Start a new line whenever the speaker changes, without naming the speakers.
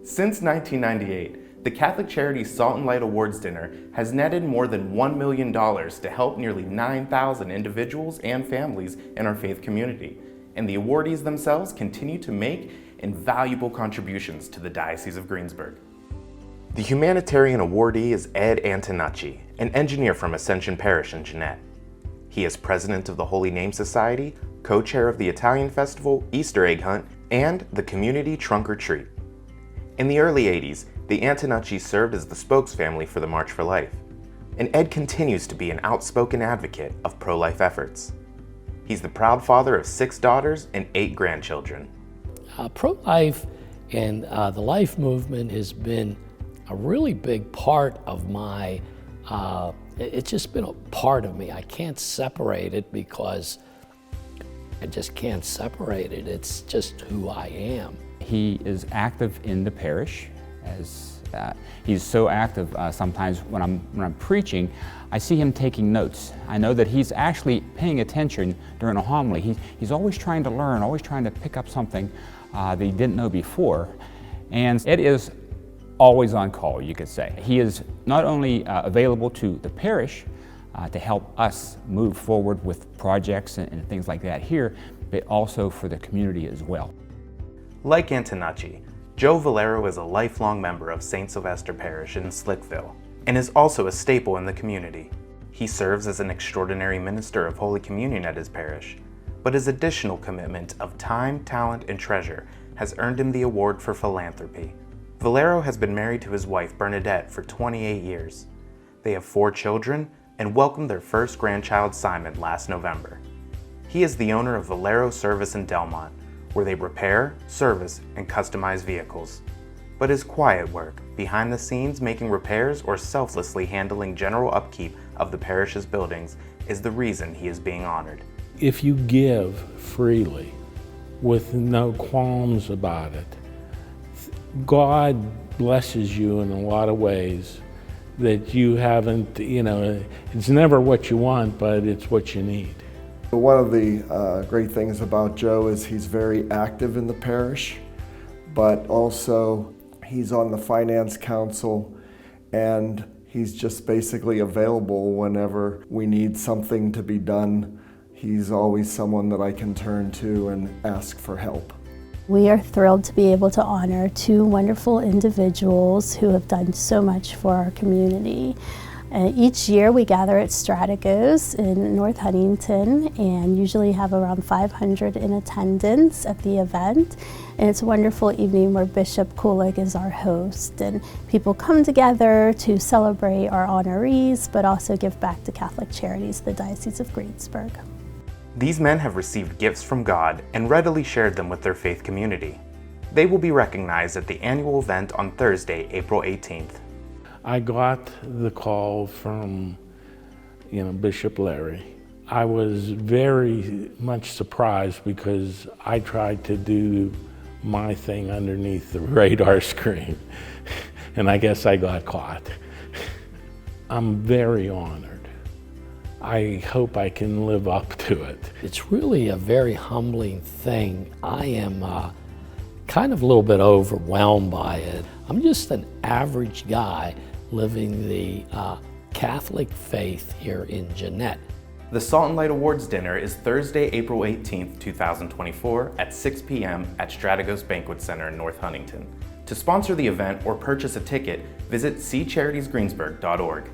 Since 1998, the Catholic Charities Salt and Light Awards Dinner has netted more than $1 million to help nearly 9,000 individuals and families in our faith community, and the awardees themselves continue to make invaluable contributions to the Diocese of Greensburg. The humanitarian awardee is Ed Antonacci, an engineer from Ascension Parish in Jeanette. He is president of the Holy Name Society, co-chair of the Italian Festival, Easter Egg Hunt, and the Community Trunk or Treat. In the early 80s, the Antonacci served as the spokesfamily for the March for Life, and Ed continues to be an outspoken advocate of pro-life efforts. He's the proud father of 6 daughters and 8 grandchildren.
Pro-life and the life movement has been a really big part of my, it's just been a part of me. I can't separate it because I just can't separate it. It's just who I am.
He is active in the parish. He's so active sometimes when I'm preaching, I see him taking notes. I know that he's actually paying attention during a homily. He's always trying to learn, always trying to pick up something that he didn't know before. And it is always on call, you could say. He is not only available to the parish to help us move forward with projects and things like that here, but also for the community as well.
Like Antonacci, Joe Valero is a lifelong member of St. Sylvester Parish in Slickville and is also a staple in the community. He serves as an extraordinary minister of Holy Communion at his parish, but his additional commitment of time, talent, and treasure has earned him the award for philanthropy. Valero has been married to his wife Bernadette for 28 years. They have 4 children and welcomed their first grandchild Simon last November. He is the owner of Valero Service in Delmont, where they repair, service, and customize vehicles. But his quiet work, behind the scenes making repairs or selflessly handling general upkeep of the parish's buildings, is the reason he is being honored.
If you give freely, with no qualms about it, God blesses you in a lot of ways that you haven't, it's never what you want, but it's what you need.
One of the great things about Joe is he's very active in the parish, but also he's on the finance council, and he's just basically available whenever we need something to be done. He's always someone that I can turn to and ask for help.
We are thrilled to be able to honor 2 wonderful individuals who have done so much for our community. Each year we gather at Strategos in North Huntington and usually have around 500 in attendance at the event. And it's a wonderful evening where Bishop Kulik is our host, and people come together to celebrate our honorees, but also give back to Catholic Charities, the Diocese of Greensburg.
These men have received gifts from God and readily shared them with their faith community. They will be recognized at the annual event on Thursday, April 18th.
I got the call from, Bishop Larry. I was very much surprised because I tried to do my thing underneath the radar screen, and I guess I got caught. I'm very honored. I hope I can live up to it.
It's really a very humbling thing. I am kind of a little bit overwhelmed by it. I'm just an average guy living the Catholic faith here in Jeanette.
The Salt and Light Awards Dinner is Thursday, April 18th, 2024 at 6 p.m. at Strategos Banquet Center in North Huntington. To sponsor the event or purchase a ticket, visit ccharities.greensburg.org.